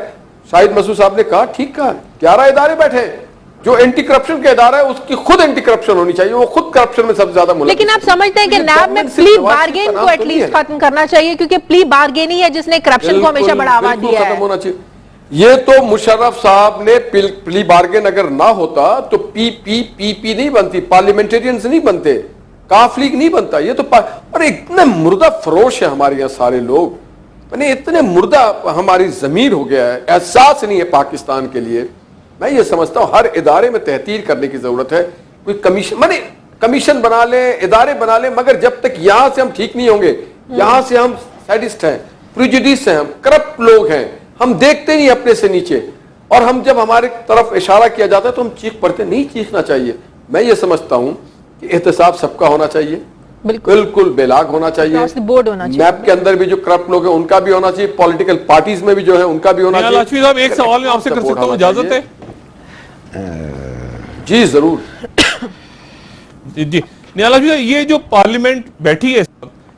शाहिद मसूद साहब ने कहा, ठीक कहा, 11 इदारे बैठे हैं। जो एंटी करप्शन का इदारा है उसकी खुद एंटी करप्शन होनी चाहिए, वो खुद करप्शन में सबसे ज्यादा मुलव्वस। लेकिन आप समझते हैं कि नैब में प्ली बार्गेन को एटलीस्ट खत्म करना चाहिए, क्योंकि प्ली बार्गेन ही है जिसने करप्शन को हमेशा बढ़ावा दिया है। खत्म होना चाहिए। ये तो मुशर्रफ साहब ने प्ली बार्गेन अगर ना होता तो पीपी नहीं बनती, पार्लियामेंटेरियंस नहीं बनते, काफ लीग नहीं बनता। ये तो और इतने मुर्दा फरोश है हमारे यहाँ सारे लोग, मैंने इतने मुर्दा हमारी जमीर हो गया है, एहसास नहीं है पाकिस्तान के लिए। मैं ये समझता हूं हर इदारे में तहतीर करने की जरूरत है। कोई कमीशन बना ले, इदारे बना ले, मगर जब तक यहां से हम ठीक नहीं होंगे, यहां से हम सैडिस्ट हैं, प्रिजुडिस हैं, हम करप्ट लोग हैं, हम देखते नहीं अपने से नीचे, और हम जब हमारे तरफ इशारा किया जाता है तो हम चीख पड़ते। नहीं चीखना चाहिए। मैं ये समझता हूं कि एहतसाब सबका होना चाहिए, बिल्कुल बेलाग होना चाहिए, बोर्ड होना चाहिए। नैब के अंदर भी जो करप्ट लोग हैं उनका भी होना चाहिए, पॉलिटिकल पार्टीज में भी जो है उनका भी होना चाहिए। लाजमी साहब, एक सवाल मैं आपसे कर सकता हूं, इजाजत है? जी जरूर। जी नियाला जी, ये जो पार्लियामेंट बैठी है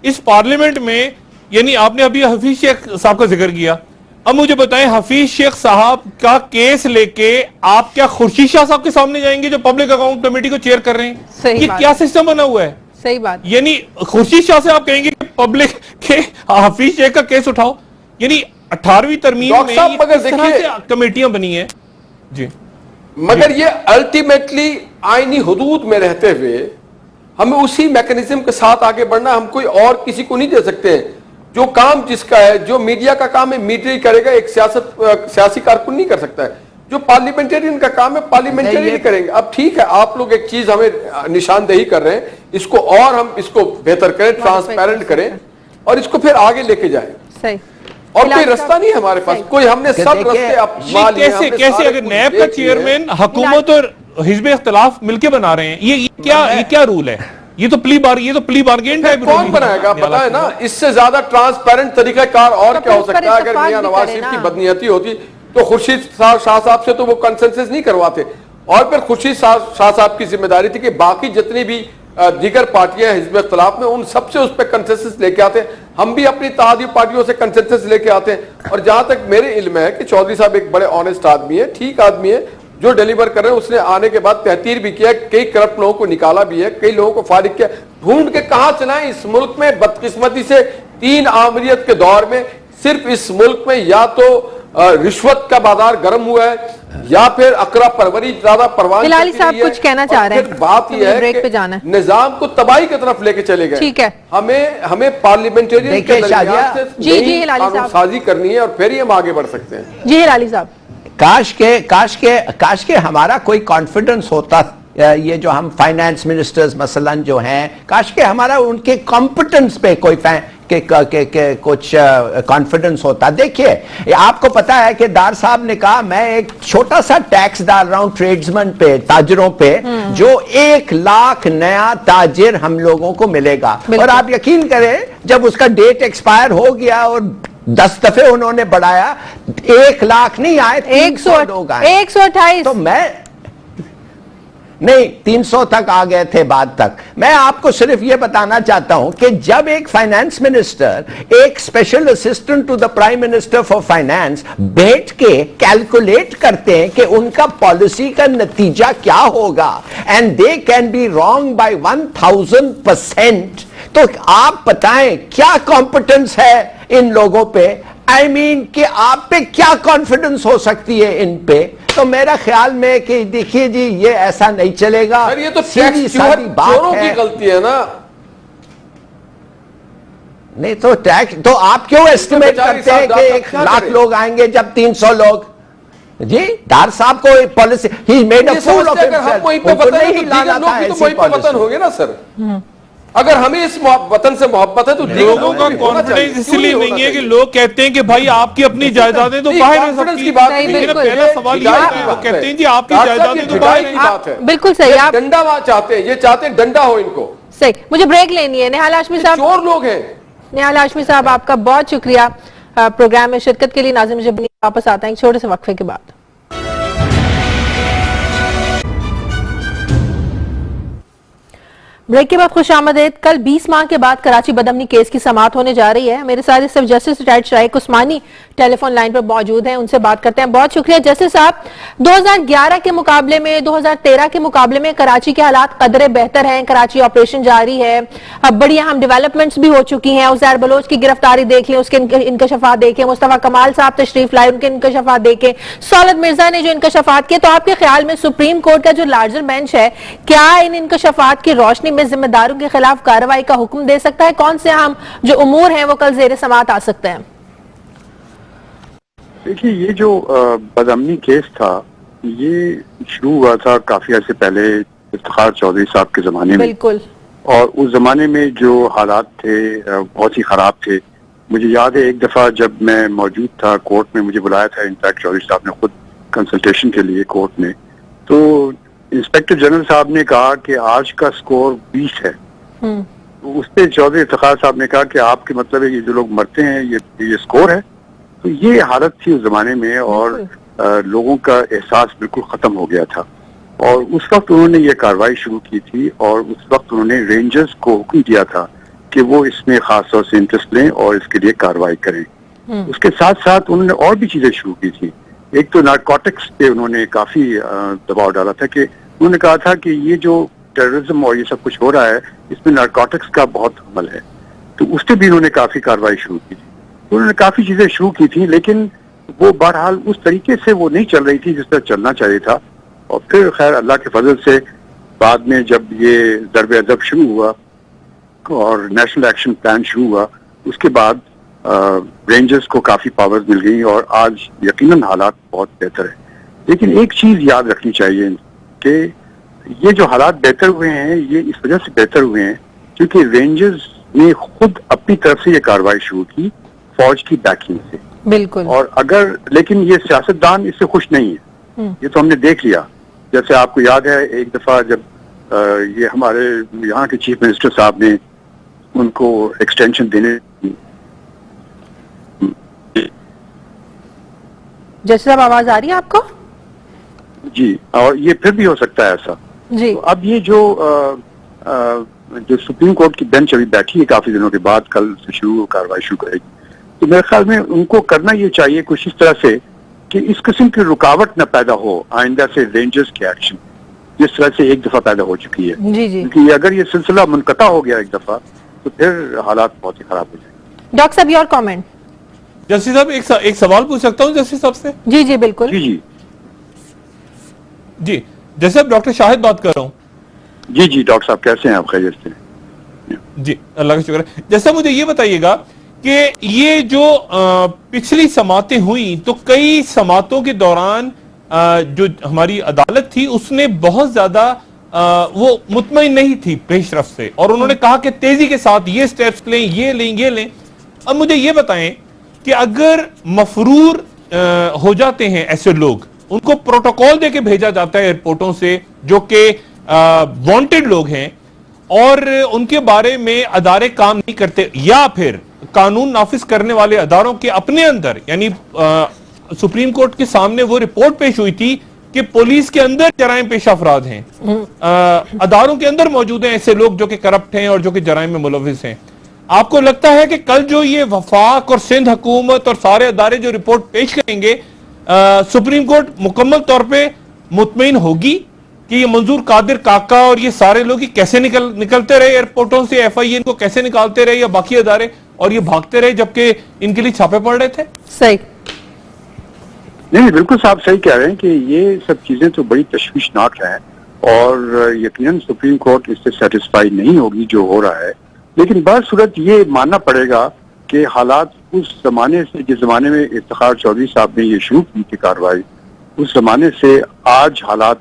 इस पार्लियामेंट में, यानी आपने अभी हफीज शेख साहब का जिक्र किया, अब मुझे बताएं हफीज शेख साहब का केस लेके आप क्या खुर्शीद शाह साहब के सामने जाएंगे जो पब्लिक अकाउंट कमेटी को चेयर कर रहे हैं? ये क्या सिस्टम बना हुआ है? सही बात। यानी खुर्शीद शाह से आप कहेंगे पब्लिक के हफीज शेख का केस उठाओ? यानी 18वीं तरमीम में इस तरह से कमेटियां बनी है। जी, मगर ये अल्टीमेटली आईनी हुदूद में रहते हुए हमें उसी मैकेनिज्म के साथ आगे बढ़ना। हम कोई और किसी को नहीं दे सकते हैं। जो काम जिसका है, जो मीडिया का काम है मीडिया ही करेगा, एक सियासी कारकुन नहीं कर सकता है। जो पार्लियामेंटेरियन का काम है पार्लियामेंटेरियन करेंगे। अब ठीक है, आप लोग एक चीज हमें निशानदेही कर रहे हैं, इसको और हम इसको बेहतर करें, ट्रांसपेरेंट करें और इसको फिर आगे लेके जाएं। सही। और कोई रास्ता नहीं है हमारे पास, कोई हमने सब रास्ते अपना लिए। कैसे अगर नैब का चेयरमैन हुकूमत और हिजब इख्तिलाफ मिलके बना रहे हैं, ये क्या रूल है? ये तो प्ली बार्गेन टाइप कौन बनाएगा? पता है ना, इससे ज्यादा ट्रांसपेरेंट तरीकाकार और क्या हो सकता है? अगर मियां नवाज शरीफ की बदनीयती होती तो खुर्शीद शाह साहब से तो वो कंसेंसस नहीं करवाते। और फिर खुर्शीद शाह साहब की जिम्मेदारी थी कि बाकी जितनी भी दीगर पार्टियां हिजब इख्तिलाफ में, उन सबसे उस पर कंसेंसस लेके आते हैं। हम भी अपनी इत्तेहादी पार्टियों से कंसेंसस लेके आते हैं। और जहां तक मेरे इल्म है कि चौधरी साहब एक बड़े ऑनेस्ट आदमी है, ठीक आदमी है, जो डिलीवर कर रहे हैं। उसने आने के बाद तहतीर भी किया, कई करप्ट लोगों को निकाला भी है, कई लोगों को फारिग किया। ढूंढ के कहां चलाएं? इस मुल्क में बदकिस्मती से 3 आमरीत के दौर में सिर्फ इस मुल्क में या तो रिश्वत का बाजार गर्म हुआ है या फिर अकरा परवरी ज्यादा परवान। हिलाली साहब कुछ कहना चाह रहे हैं? बात यह है ब्रेक पे जाना है। निजाम को तबाही की तरफ लेके चले गए। ठीक है, हमें पार्लियामेंटेरियन के दरमियान साजी करनी है और फिर ही हम आगे बढ़ सकते हैं। जी हिलाली साहब, काश के हमारा कोई कॉन्फिडेंस होता, ये जो हम फाइनेंस मिनिस्टर्स मसलन जो हैं, काश के हमारा उनके कॉम्पिटेंस पे कोई के कुछ कॉन्फिडेंस होता। देखिए, आपको पता है कि दार साहब ने कहा मैं एक छोटा सा टैक्स डाल रहा हूं ट्रेड्समैन पे, ताजरों पे, जो 1 लाख नया ताजिर हम लोगों को मिलेगा। और आप यकीन करें, जब उसका डेट एक्सपायर हो गया और 10 दफे उन्होंने बढ़ाया, 1 लाख नहीं आए, 300 लोग आए, 128। तो मैं नहीं, 300 तक आ गए थे बाद तक। मैं आपको सिर्फ यह बताना चाहता हूं कि जब एक फाइनेंस मिनिस्टर, एक special assistant to the prime minister for finance बैठ के कैलकुलेट करते हैं कि उनका पॉलिसी का नतीजा क्या होगा, and they can be wrong by 1000%, तो आप बताएं क्या कॉम्पिटेंस है इन लोगों पे? आई मीन कि आप पे क्या कॉन्फिडेंस हो सकती है इन पे? तो मेरा ख्याल में कि देखिए जी, ये ऐसा नहीं चलेगा। सर, ये तो सीधी बात है, की गलती है ना। नहीं तो टैक्स तो आप क्यों एस्टिमेट करते हैं कि 1 लाख लोग आएंगे जब 300 लोग? जी, दार साहब को policy, he made a fool of himself. वहीं पे वतन हो गए ना सर। अगर हमें इस वतन से मोहब्बत है तो लोगों का कॉन्फिडेंस इसलिए नहीं है कि लोग कहते हैं कि भाई आपकी अपनी जायदादें तो बाहर है कॉन्फिडेंस की सबकी। बात नहीं, नहीं है। बिल्कुल। पहला सवाल ये है, वो कहते हैं जी आपकी जायदादें तो बाहर की है। बात है। बिल्कुल सही, ये आप डंडा वहां चाहते हैं, ये चाहते हैं डंडा हो इनको। सही। मुझे ब्रेक लेनी है। निहाल हाशमी साहब, चोर लोग हैं। निहाल हाशमी साहब, आपका बहुत शुक्रिया प्रोग्राम में शिरकत के लिए। नाज़िम मुझे वापस आता है एक छोटे से वक्फे के बाद। ब्रेक के बाद खुशामदीद। कल 20 माह के बाद कराची बदअमनी केस की समाअत होने जा रही है। मेरे साथ इस वक्त जस्टिस रिटायर्ड शाइक उस्मानी टेलीफोन लाइन पर मौजूद हैं, उनसे बात करते हैं। बहुत शुक्रिया जस्टिस साहब। 2011 के मुकाबले में 2013 के मुकाबले में कराची के हालात कदरे बेहतर हैं। कराची ऑपरेशन जारी है, अब बड़ी अहम डेवलपमेंट्स भी हो चुकी हैं। उज़ैर बलोच की गिरफ्तारी देख लें, उसके इंकशाफात देखें, मुस्तफा कमाल साहब तशरीफ लाए, उनके इंकशाफात देखें, सौलत मिर्जा ने जो इंकशाफात किए। तो आपके ख्याल में सुप्रीम कोर्ट का जो लार्जर बेंच है, क्या इन इंकशाफात की रोशनी में जिम्मेदारों के खिलाफ कार्रवाई का हुक्म दे सकता है? कौन से अहम जो उमूर हैं वो कल ज़ेर समाअत आ सकते हैं? देखिए, ये जो बदअमनी केस था, ये शुरू हुआ था काफी अर्से पहले इफ्तिखार चौधरी साहब के जमाने में। बिल्कुल। और उस जमाने में जो हालात थे बहुत ही खराब थे। मुझे याद है एक दफा जब मैं मौजूद था कोर्ट में, मुझे बुलाया था इनफैक्ट चौधरी साहब ने खुद कंसल्टेशन के लिए कोर्ट में। तो इंस्पेक्टर जनरल साहब ने कहा कि आज का स्कोर 20 है। तो उस पर चौधरी इफ्तिखार साहब ने कहा कि आपके मतलब है ये जो लोग मरते हैं ये स्कोर है। तो ये हालत थी उस जमाने में और लोगों का एहसास बिल्कुल खत्म हो गया था। और उस वक्त उन्होंने ये कार्रवाई शुरू की थी और उस वक्त उन्होंने रेंजर्स को हुक्म दिया था कि वो इसमें खास तौर से इंटरेस्ट लें और इसके लिए कार्रवाई करें। उसके साथ साथ उन्होंने और भी चीजें शुरू की थी। एक तो नारकोटिक्स पे उन्होंने काफी दबाव डाला था कि उन्होंने कहा था कि ये जो टेररिज्म और ये सब कुछ हो रहा है, इसमें नारकोटिक्स का बहुत अमल है। तो उस पर भी उन्होंने काफी कार्रवाई शुरू की थी। तो उन्होंने काफी चीजें शुरू की थी, लेकिन वो बहरहाल उस तरीके से वो नहीं चल रही थी जिस तरह चलना चाहिए था। और फिर खैर अल्लाह के फजल से बाद में जब ये ज़र्ब अदब शुरू हुआ और नेशनल एक्शन प्लान शुरू हुआ, उसके बाद रेंजर्स को काफी पावर्स मिल गई और आज यकीनन हालात बहुत बेहतर है। लेकिन एक चीज याद रखनी चाहिए कि ये जो हालात बेहतर हुए हैं, ये इस वजह से बेहतर हुए हैं क्योंकि रेंजर्स ने खुद अपनी तरफ से ये कार्रवाई शुरू की फौज की बैकिंग से। बिल्कुल। और अगर लेकिन ये सियासतदान इससे खुश नहीं है, ये तो हमने देख लिया। जैसे आपको याद है एक दफा जब ये हमारे यहाँ के चीफ मिनिस्टर साहब ने उनको एक्सटेंशन देने, जैसे साहब आवाज आ रही है आपको? जी, और ये फिर भी हो सकता है ऐसा जी। तो अब ये जो सुप्रीम कोर्ट की बेंच अभी बैठी है काफी दिनों के बाद, कल से शुरू कार्रवाई शुरू करेगी, तो मेरे ख्याल में उनको करना ये चाहिए कुछ इस तरह से कि इस किस्म की रुकावट न पैदा हो आइंदा से रेंजर्स के एक्शन, जिस तरह से एक दफा पैदा हो चुकी है। जी जी। क्योंकि अगर ये सिलसिला मुनक़ता हो गया एक दफा तो फिर हालात बहुत ही खराब हो जाएंगे। डॉक्टर साहब योर कमेंट। जस्टिस साहब एक सवाल पूछ सकता हूँ जस्टिस साहब से? जी जी बिल्कुल। जी जी जी, जैसे अब डॉक्टर शाहिद बात कर रहा हूँ। जी जी डॉक्टर साहब कैसे हैं आप? खैरियत से? जी अल्लाह का शुक्र है। जैसा मुझे ये बताइएगा कि ये जो पिछली समातें हुई, तो कई समातों के दौरान जो हमारी अदालत थी उसने बहुत ज्यादा वो मुतमईन नहीं थी पेशरफ से, और उन्होंने कहा कि तेजी के साथ ये स्टेप्स लें, ये लें, ये लें। अब मुझे ये बताएं कि अगर मफरूर हो जाते हैं ऐसे लोग, उनको प्रोटोकॉल देके भेजा जाता है एयरपोर्टों से जो कि वांटेड लोग हैं और उनके बारे में अदारे काम नहीं करते, या फिर कानून नाफिज करने वाले अदारों के अपने अंदर, यानी सुप्रीम कोर्ट के सामने वो रिपोर्ट पेश हुई थी कि पुलिस के अंदर जराइम पेश अफराद हैं, अदारों के अंदर मौजूद हैं ऐसे लोग जो कि करप्ट हैं और जो कि जराइम में मुलविस हैं। आपको लगता है कि कल जो ये वफाक और सिंध हुकूमत और सारे अदारे जो रिपोर्ट पेश करेंगे, सुप्रीम कोर्ट मुकम्मल तौर पे मुतमईन होगी कि ये मंजूर कादिर काका और ये सारे लोग कैसे निकलते रहे एयरपोर्टों से, FIA इनको कैसे निकालते रहे या बाकी अदारे, और ये भागते रहे जबकि इनके लिए छापे पड़ रहे थे? सही। नहीं, बिल्कुल साहब सही कह रहे हैं कि ये सब चीजें तो बड़ी तशवीशनाक हैं और यकीनन सुप्रीम कोर्ट इससे सेटिस्फाई नहीं होगी जो हो रहा है। लेकिन बहसूरत ये मानना पड़ेगा कि हालात उस जमाने से, जिस जमाने में इफ्तिखार चौधरी साहब ने ये शुरू की थी कार्रवाई, उस जमाने से आज हालात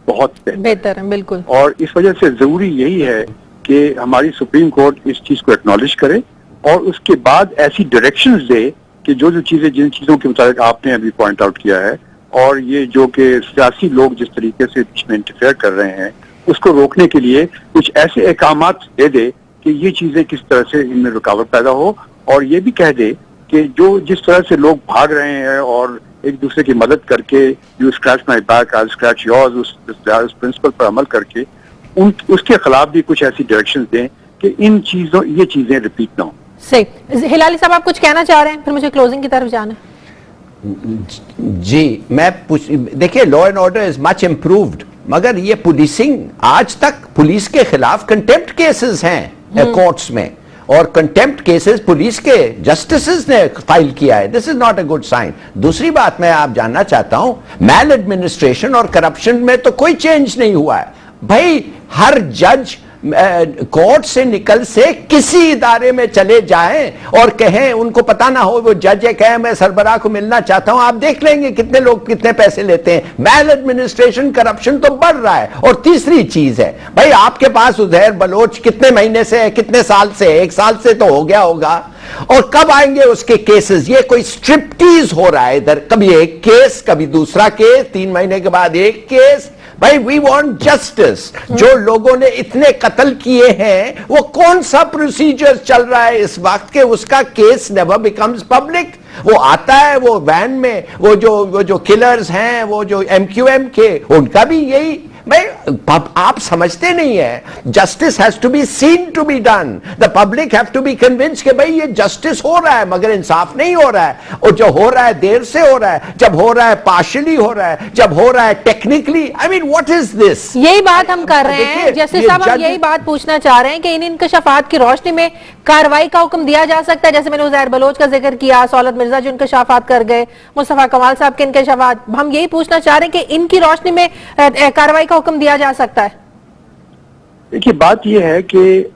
बहुत बेहतर है। बिल्कुल। और इस वजह से जरूरी यही है कि हमारी सुप्रीम कोर्ट इस चीज को एक्नॉलेज करे और उसके बाद ऐसी डायरेक्शंस दे कि जो चीजें, जिन चीजों के मुताबिक आपने अभी पॉइंट आउट किया है, और ये जो कि सियासी लोग जिस तरीके से इसमें इंटरफेयर कर रहे हैं, उसको रोकने के लिए कुछ ऐसे अहकामात दे दे कि ये चीजें किस तरह से इनमें रुकावट पैदा हो, और ये भी कह दे कि जो जिस तरह से लोग भाग रहे हैं और एक दूसरे की मदद करके, you scratch my back I scratch yours, उस प्रिंसिपल पर अमल करके उसके खिलाफ भी कुछ ऐसी डायरेक्शंस दें कि ये चीजें रिपीट ना हो। सही। हिलाली साहब, आप कुछ कहना चाह रहे हैं, फिर मुझे क्लोजिंग की तरफ जाना है। जी, देखिए, law and order is much improved, मगर ये पुलिसिंग, आज तक पुलिस के खिलाफ कंटेम्प्ट केसेस हैं कोर्ट्स में, और कंटेम्प्ट केसेस पुलिस के जस्टिसेस ने फाइल किया है। This is not a good sign. दूसरी बात मैं आप जानना चाहता हूं, मैल एडमिनिस्ट्रेशन और करप्शन में तो कोई चेंज नहीं हुआ है भाई। हर जज कोर्ट से निकल से किसी इदारे में चले जाएं और कहें, उनको पता ना हो, वो जज है, कहे मैं सरबराह को मिलना चाहता हूं, आप देख लेंगे कितने लोग कितने पैसे लेते हैं। मैल एडमिनिस्ट्रेशन, करप्शन तो बढ़ रहा है। और तीसरी चीज है भाई, आपके पास उज़ैर बलोच कितने महीने से है, कितने साल से है? 1 साल से तो हो गया होगा। और कब आएंगे उसके केसेस? ये कोई स्ट्रिप्टीज हो रहा है इधर, कभी एक केस, कभी दूसरा केस, 3 महीने के बाद एक केस। भाई, वी वांट जस्टिस। जो लोगों ने इतने कत्ल किए हैं, वो कौन सा प्रोसीजर चल रहा है इस वक्त के उसका केस नेवर बिकम्स पब्लिक। वो आता है वो वैन में, वो जो किलर्स हैं, वो जो MQM के, उनका भी यही। भाई, आप समझते नहीं है, justice has to be seen to be done, the public have to be convince कि भाई ये जस्टिस हो रहा है, मगर इंसाफ नहीं हो रहा है। और जो हो रहा है देर से हो रहा है, जब हो रहा है पार्शियली हो रहा है, जब हो रहा है technically. I mean, what is this? यही बात हम कर रहे हैं जस्टिस साहब, हम यही बात पूछना चाह रहे हैं कि इन इंकशाफात की रोशनी में कार्रवाई का हुक्म दिया जा सकता है। जैसे मैंने उज़ैर बलोच का जिक्र किया, सौलत मिर्जा जो इंकशाफात कर गए, मुस्तफा कमाल साहब के इंकशाफात, हम यही पूछना चाह रहे हैं कि इनकी रोशनी में कार्रवाई का हुक्म दिया जा सकता है। देखिए, बात यह है कि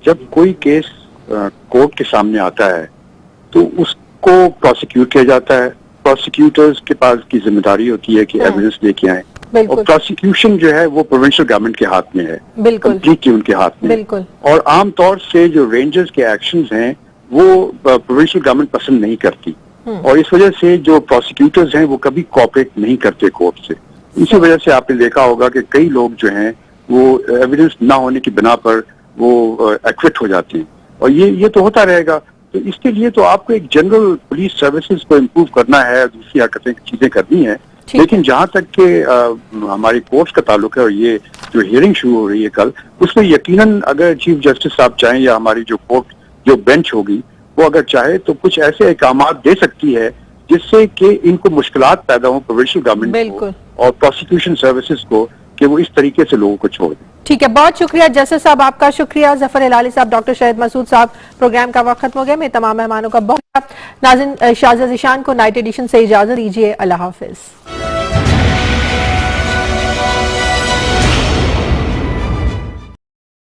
जब कोई केस कोर्ट के सामने आता है तो उसको प्रोसिक्यूट किया जाता है। प्रोसिक्यूटर्स के पास की जिम्मेदारी होती है कि एविडेंस लेके आए, और प्रोसिक्यूशन जो है वो प्रोविंशियल गवर्नमेंट के हाथ में है, कंप्लीटली उनके हाथ में। बिल्कुल। और आमतौर से जो रेंजर्स के एक्शंस हैं वो प्रोविंशियल गवर्नमेंट पसंद नहीं करती, और इस वजह से जो प्रोसिक्यूटर्स हैं वो कभी कोऑपरेट नहीं करते कोर्ट से। इसी वजह से आपने देखा होगा कि कई लोग जो हैं वो एविडेंस ना होने की बिना पर वो एक्विट हो जाते हैं, और ये तो होता रहेगा। तो इसके लिए तो आपको एक जनरल पुलिस सर्विसेज को इम्प्रूव करना है, दूसरी हरकतें चीजें करनी है। लेकिन जहां तक के हमारी कोर्ट्स का ताल्लुक है, और ये जो हियरिंग शुरू हो रही है कल, उसमें यकीनन अगर चीफ जस्टिस साहब चाहें या हमारी जो कोर्ट जो बेंच होगी वो अगर चाहे तो कुछ ऐसे अहकामात दे सकती है जिससे कि इनको मुश्किलात पैदा हो प्रोविंशियल गवर्नमेंट को और प्रोसिक्यूशन सर्विसेज को, कि वो इस तरीके से लोगों को छोड़ दें। ठीक है, बहुत शुक्रिया जस्टिस साहब, आपका शुक्रिया। जफर हिलाली साहब, डॉक्टर शाहिद मसूद साहब, प्रोग्राम का वक्त खत्म हो गया। मैं तमाम मेहमानों का बहुत नाज़रीन, शाज़िया ज़ीशान को नाइट एडिशन से इजाजत दीजिए। अल्लाह हाफिज।